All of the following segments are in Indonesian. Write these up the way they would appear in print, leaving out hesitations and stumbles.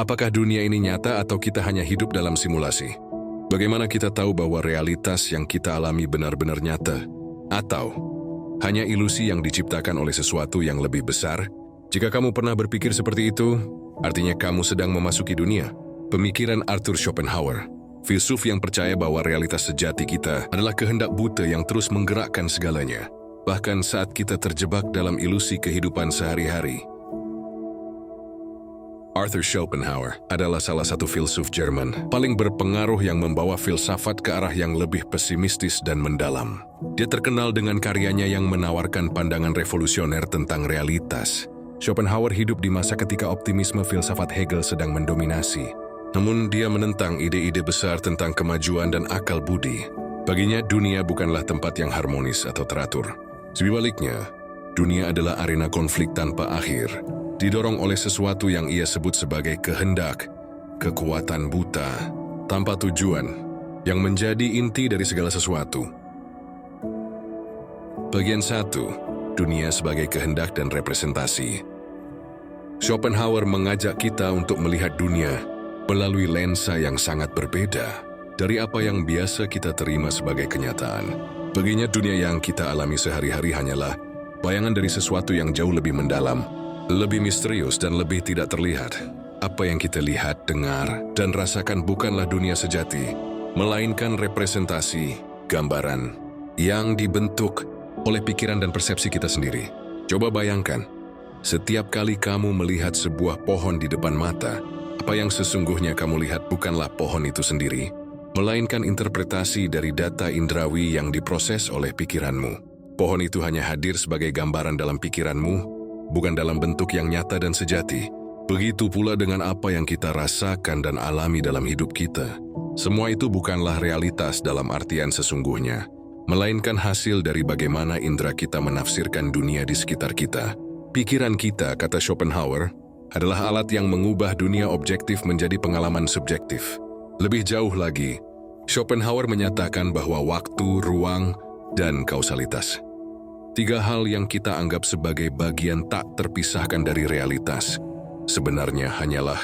Apakah dunia ini nyata atau kita hanya hidup dalam simulasi? Bagaimana kita tahu bahwa realitas yang kita alami benar-benar nyata? Atau hanya ilusi yang diciptakan oleh sesuatu yang lebih besar? Jika kamu pernah berpikir seperti itu, artinya kamu sedang memasuki dunia. Pemikiran Arthur Schopenhauer, filsuf yang percaya bahwa realitas sejati kita adalah kehendak buta yang terus menggerakkan segalanya, bahkan saat kita terjebak dalam ilusi kehidupan sehari-hari. Arthur Schopenhauer adalah salah satu filsuf Jerman paling berpengaruh yang membawa filsafat ke arah yang lebih pesimistis dan mendalam. Dia terkenal dengan karyanya yang menawarkan pandangan revolusioner tentang realitas. Schopenhauer hidup di masa ketika optimisme filsafat Hegel sedang mendominasi. Namun dia menentang ide-ide besar tentang kemajuan dan akal budi. Baginya dunia bukanlah tempat yang harmonis atau teratur. Sebaliknya, dunia adalah arena konflik tanpa akhir, didorong oleh sesuatu yang ia sebut sebagai kehendak, kekuatan buta, tanpa tujuan, yang menjadi inti dari segala sesuatu. Bagian 1. Dunia sebagai kehendak dan representasi. Schopenhauer mengajak kita untuk melihat dunia melalui lensa yang sangat berbeda dari apa yang biasa kita terima sebagai kenyataan. Baginya dunia yang kita alami sehari-hari hanyalah bayangan dari sesuatu yang jauh lebih mendalam, lebih misterius dan lebih tidak terlihat. Apa yang kita lihat, dengar, dan rasakan bukanlah dunia sejati, melainkan representasi, gambaran, yang dibentuk oleh pikiran dan persepsi kita sendiri. Coba bayangkan, setiap kali kamu melihat sebuah pohon di depan mata, apa yang sesungguhnya kamu lihat bukanlah pohon itu sendiri, melainkan interpretasi dari data indrawi yang diproses oleh pikiranmu. Pohon itu hanya hadir sebagai gambaran dalam pikiranmu, bukan dalam bentuk yang nyata dan sejati. Begitu pula dengan apa yang kita rasakan dan alami dalam hidup kita. Semua itu bukanlah realitas dalam artian sesungguhnya, melainkan hasil dari bagaimana indera kita menafsirkan dunia di sekitar kita. Pikiran kita, kata Schopenhauer, adalah alat yang mengubah dunia objektif menjadi pengalaman subjektif. Lebih jauh lagi, Schopenhauer menyatakan bahwa waktu, ruang, dan kausalitas, 3 hal yang kita anggap sebagai bagian tak terpisahkan dari realitas, sebenarnya hanyalah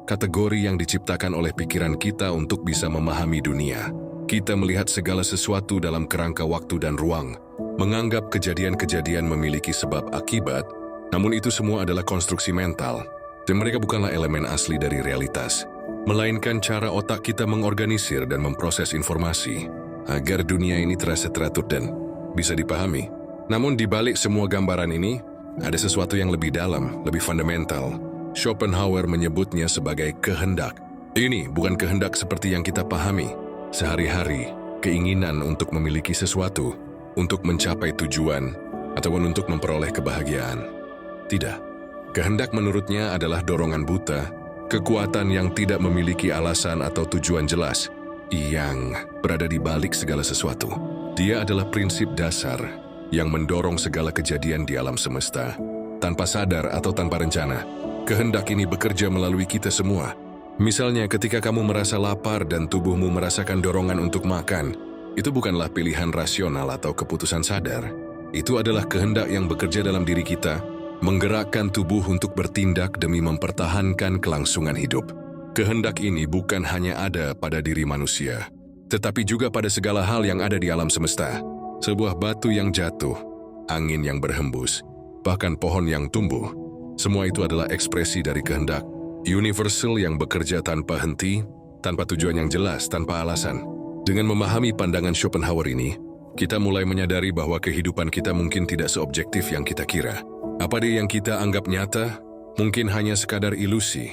kategori yang diciptakan oleh pikiran kita untuk bisa memahami dunia. Kita melihat segala sesuatu dalam kerangka waktu dan ruang, menganggap kejadian-kejadian memiliki sebab akibat, namun itu semua adalah konstruksi mental, dan mereka bukanlah elemen asli dari realitas, melainkan cara otak kita mengorganisir dan memproses informasi, agar dunia ini terasa teratur dan bisa dipahami. Namun di balik semua gambaran ini, ada sesuatu yang lebih dalam, lebih fundamental. Schopenhauer menyebutnya sebagai kehendak. Ini bukan kehendak seperti yang kita pahami sehari-hari, keinginan untuk memiliki sesuatu, untuk mencapai tujuan, ataupun untuk memperoleh kebahagiaan. Tidak. Kehendak menurutnya adalah dorongan buta, kekuatan yang tidak memiliki alasan atau tujuan jelas, yang berada di balik segala sesuatu. Dia adalah prinsip dasar yang mendorong segala kejadian di alam semesta. Tanpa sadar atau tanpa rencana, kehendak ini bekerja melalui kita semua. Misalnya ketika kamu merasa lapar dan tubuhmu merasakan dorongan untuk makan, itu bukanlah pilihan rasional atau keputusan sadar. Itu adalah kehendak yang bekerja dalam diri kita, menggerakkan tubuh untuk bertindak demi mempertahankan kelangsungan hidup. Kehendak ini bukan hanya ada pada diri manusia, tetapi juga pada segala hal yang ada di alam semesta. Sebuah batu yang jatuh, angin yang berhembus, bahkan pohon yang tumbuh, semua itu adalah ekspresi dari kehendak universal yang bekerja tanpa henti, tanpa tujuan yang jelas, tanpa alasan. Dengan memahami pandangan Schopenhauer ini, kita mulai menyadari bahwa kehidupan kita mungkin tidak seobjektif yang kita kira. Apa yang kita anggap nyata, mungkin hanya sekadar ilusi,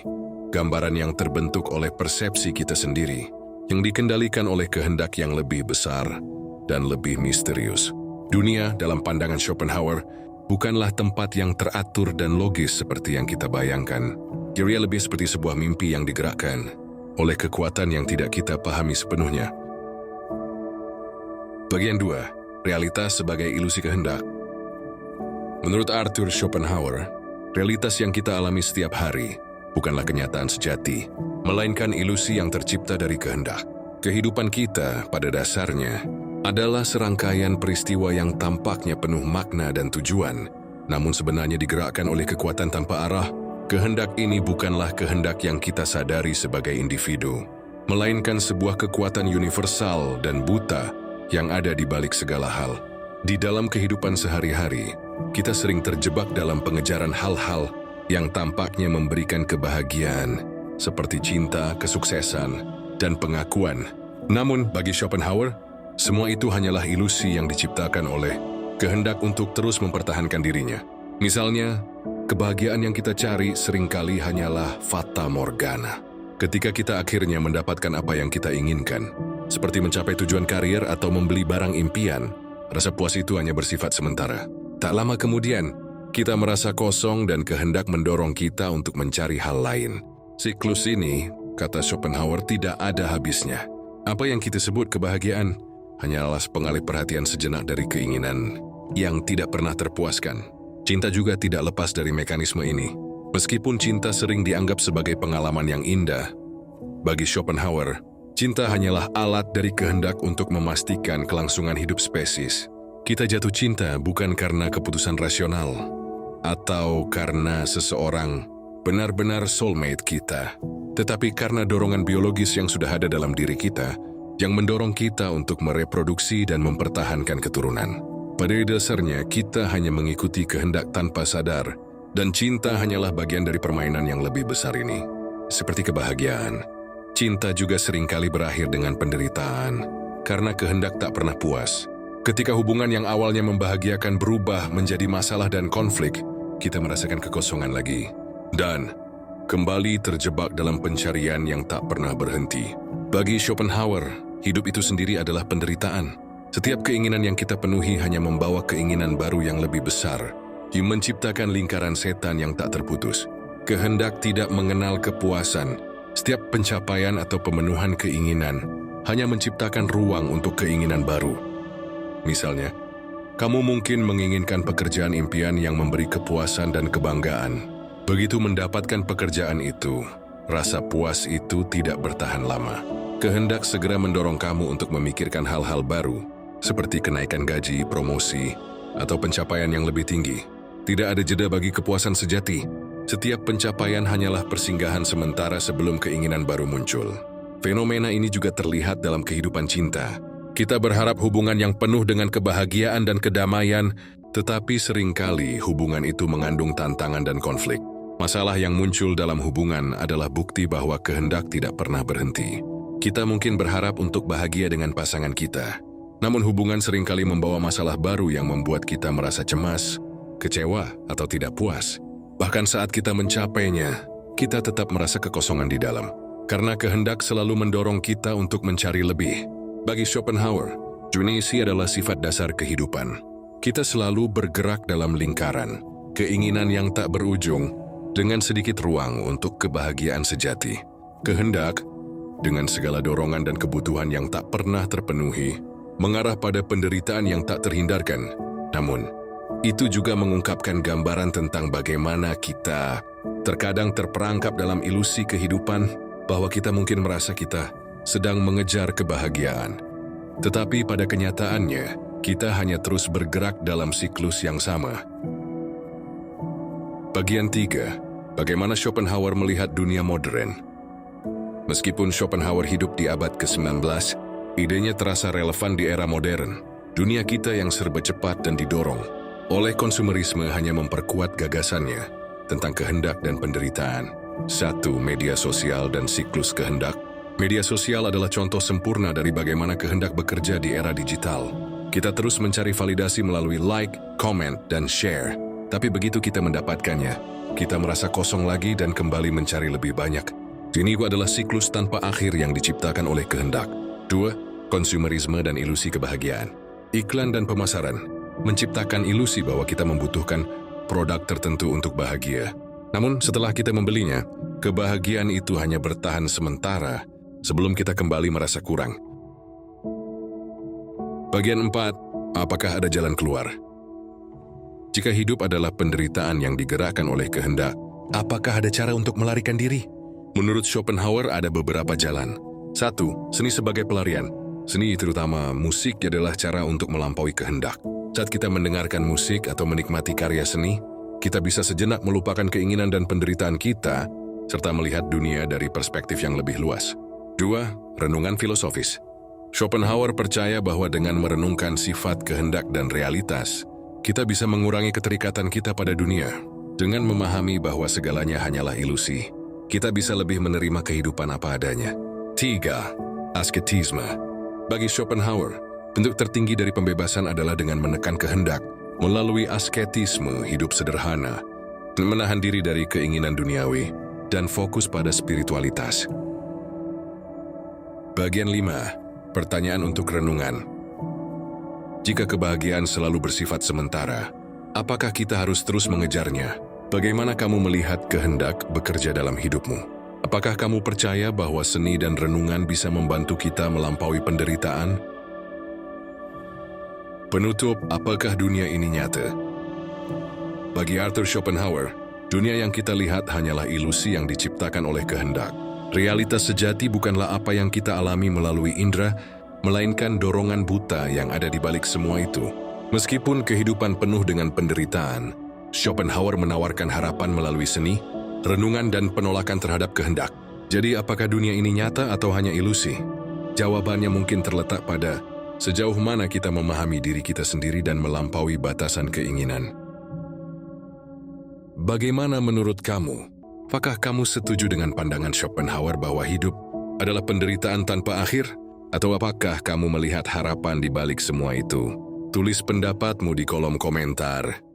gambaran yang terbentuk oleh persepsi kita sendiri, yang dikendalikan oleh kehendak yang lebih besar dan lebih misterius. Dunia, dalam pandangan Schopenhauer, bukanlah tempat yang teratur dan logis seperti yang kita bayangkan. Dia lebih seperti sebuah mimpi yang digerakkan oleh kekuatan yang tidak kita pahami sepenuhnya. Bagian 2. Realitas sebagai ilusi kehendak. Menurut Arthur Schopenhauer, realitas yang kita alami setiap hari bukanlah kenyataan sejati, melainkan ilusi yang tercipta dari kehendak. Kehidupan kita pada dasarnya adalah serangkaian peristiwa yang tampaknya penuh makna dan tujuan, namun sebenarnya digerakkan oleh kekuatan tanpa arah Kehendak ini bukanlah kehendak yang kita sadari sebagai individu, melainkan sebuah kekuatan universal dan buta yang ada di balik segala hal. Di dalam kehidupan sehari-hari, kita sering terjebak dalam pengejaran hal-hal yang tampaknya memberikan kebahagiaan, seperti cinta, kesuksesan, dan pengakuan. Namun, bagi Schopenhauer, semua itu hanyalah ilusi yang diciptakan oleh kehendak untuk terus mempertahankan dirinya. Misalnya, kebahagiaan yang kita cari seringkali hanyalah fata morgana. Ketika kita akhirnya mendapatkan apa yang kita inginkan, seperti mencapai tujuan karir atau membeli barang impian, rasa puas itu hanya bersifat sementara. Tak lama kemudian, kita merasa kosong dan kehendak mendorong kita untuk mencari hal lain. Siklus ini, kata Schopenhauer, tidak ada habisnya. Apa yang kita sebut kebahagiaan hanyalah pengalih perhatian sejenak dari keinginan yang tidak pernah terpuaskan. Cinta juga tidak lepas dari mekanisme ini. Meskipun cinta sering dianggap sebagai pengalaman yang indah, bagi Schopenhauer, cinta hanyalah alat dari kehendak untuk memastikan kelangsungan hidup spesies. Kita jatuh cinta bukan karena keputusan rasional, atau karena seseorang benar-benar soulmate kita, tetapi karena dorongan biologis yang sudah ada dalam diri kita, yang mendorong kita untuk mereproduksi dan mempertahankan keturunan. Pada dasarnya, kita hanya mengikuti kehendak tanpa sadar, dan cinta hanyalah bagian dari permainan yang lebih besar ini. Seperti kebahagiaan, cinta juga seringkali berakhir dengan penderitaan, karena kehendak tak pernah puas. Ketika hubungan yang awalnya membahagiakan berubah menjadi masalah dan konflik, kita merasakan kekosongan lagi, dan kembali terjebak dalam pencarian yang tak pernah berhenti. Bagi Schopenhauer, hidup itu sendiri adalah penderitaan. Setiap keinginan yang kita penuhi hanya membawa keinginan baru yang lebih besar, yang menciptakan lingkaran setan yang tak terputus. Kehendak tidak mengenal kepuasan. Setiap pencapaian atau pemenuhan keinginan hanya menciptakan ruang untuk keinginan baru. Misalnya, kamu mungkin menginginkan pekerjaan impian yang memberi kepuasan dan kebanggaan. Begitu mendapatkan pekerjaan itu, rasa puas itu tidak bertahan lama. Kehendak segera mendorong kamu untuk memikirkan hal-hal baru, seperti kenaikan gaji, promosi, atau pencapaian yang lebih tinggi. Tidak ada jeda bagi kepuasan sejati. Setiap pencapaian hanyalah persinggahan sementara sebelum keinginan baru muncul. Fenomena ini juga terlihat dalam kehidupan cinta. Kita berharap hubungan yang penuh dengan kebahagiaan dan kedamaian, tetapi seringkali hubungan itu mengandung tantangan dan konflik. Masalah yang muncul dalam hubungan adalah bukti bahwa kehendak tidak pernah berhenti. Kita mungkin berharap untuk bahagia dengan pasangan kita, namun hubungan seringkali membawa masalah baru yang membuat kita merasa cemas, kecewa, atau tidak puas. Bahkan saat kita mencapainya, kita tetap merasa kekosongan di dalam. Karena kehendak selalu mendorong kita untuk mencari lebih. Bagi Schopenhauer, Junisi adalah sifat dasar kehidupan. Kita selalu bergerak dalam lingkaran, keinginan yang tak berujung, dengan sedikit ruang untuk kebahagiaan sejati. Kehendak, dengan segala dorongan dan kebutuhan yang tak pernah terpenuhi, mengarah pada penderitaan yang tak terhindarkan. Namun, itu juga mengungkapkan gambaran tentang bagaimana kita terkadang terperangkap dalam ilusi kehidupan, bahwa kita mungkin merasa kita sedang mengejar kebahagiaan. Tetapi pada kenyataannya, kita hanya terus bergerak dalam siklus yang sama. Bagian 3. Bagaimana Schopenhauer melihat dunia modern. Meskipun Schopenhauer hidup di abad ke-19, idenya terasa relevan di era modern. Dunia kita yang serba cepat dan didorong oleh konsumerisme hanya memperkuat gagasannya tentang kehendak dan penderitaan. 1. Media sosial dan siklus kehendak. Media sosial adalah contoh sempurna dari bagaimana kehendak bekerja di era digital. Kita terus mencari validasi melalui like, comment, dan share. Tapi begitu kita mendapatkannya, kita merasa kosong lagi dan kembali mencari lebih banyak. Ini adalah siklus tanpa akhir yang diciptakan oleh kehendak. 2. Konsumerisme dan ilusi kebahagiaan. Iklan dan pemasaran menciptakan ilusi bahwa kita membutuhkan produk tertentu untuk bahagia. Namun setelah kita membelinya, kebahagiaan itu hanya bertahan sementara sebelum kita kembali merasa kurang. Bagian 4. Apakah ada jalan keluar? Jika hidup adalah penderitaan yang digerakkan oleh kehendak, apakah ada cara untuk melarikan diri? Menurut Schopenhauer ada beberapa jalan. 1. Seni sebagai pelarian. Seni, terutama musik, adalah cara untuk melampaui kehendak. Saat kita mendengarkan musik atau menikmati karya seni, kita bisa sejenak melupakan keinginan dan penderitaan kita, serta melihat dunia dari perspektif yang lebih luas. 2. Renungan filosofis. Schopenhauer percaya bahwa dengan merenungkan sifat, kehendak, dan realitas, kita bisa mengurangi keterikatan kita pada dunia. Dengan memahami bahwa segalanya hanyalah ilusi, kita bisa lebih menerima kehidupan apa adanya. 3. Asketisme. Bagi Schopenhauer, bentuk tertinggi dari pembebasan adalah dengan menekan kehendak, melalui asketisme hidup sederhana, menahan diri dari keinginan duniawi, dan fokus pada spiritualitas. Bagian 5. Pertanyaan untuk renungan. Jika kebahagiaan selalu bersifat sementara, apakah kita harus terus mengejarnya? Bagaimana kamu melihat kehendak bekerja dalam hidupmu? Apakah kamu percaya bahwa seni dan renungan bisa membantu kita melampaui penderitaan? Penutup, apakah dunia ini nyata? Bagi Arthur Schopenhauer, dunia yang kita lihat hanyalah ilusi yang diciptakan oleh kehendak. Realitas sejati bukanlah apa yang kita alami melalui indera, melainkan dorongan buta yang ada di balik semua itu. Meskipun kehidupan penuh dengan penderitaan, Schopenhauer menawarkan harapan melalui seni, renungan, dan penolakan terhadap kehendak. Jadi, apakah dunia ini nyata atau hanya ilusi? Jawabannya mungkin terletak pada sejauh mana kita memahami diri kita sendiri dan melampaui batasan keinginan. Bagaimana menurut kamu? Apakah kamu setuju dengan pandangan Schopenhauer bahwa hidup adalah penderitaan tanpa akhir? Atau apakah kamu melihat harapan di balik semua itu? Tulis pendapatmu di kolom komentar.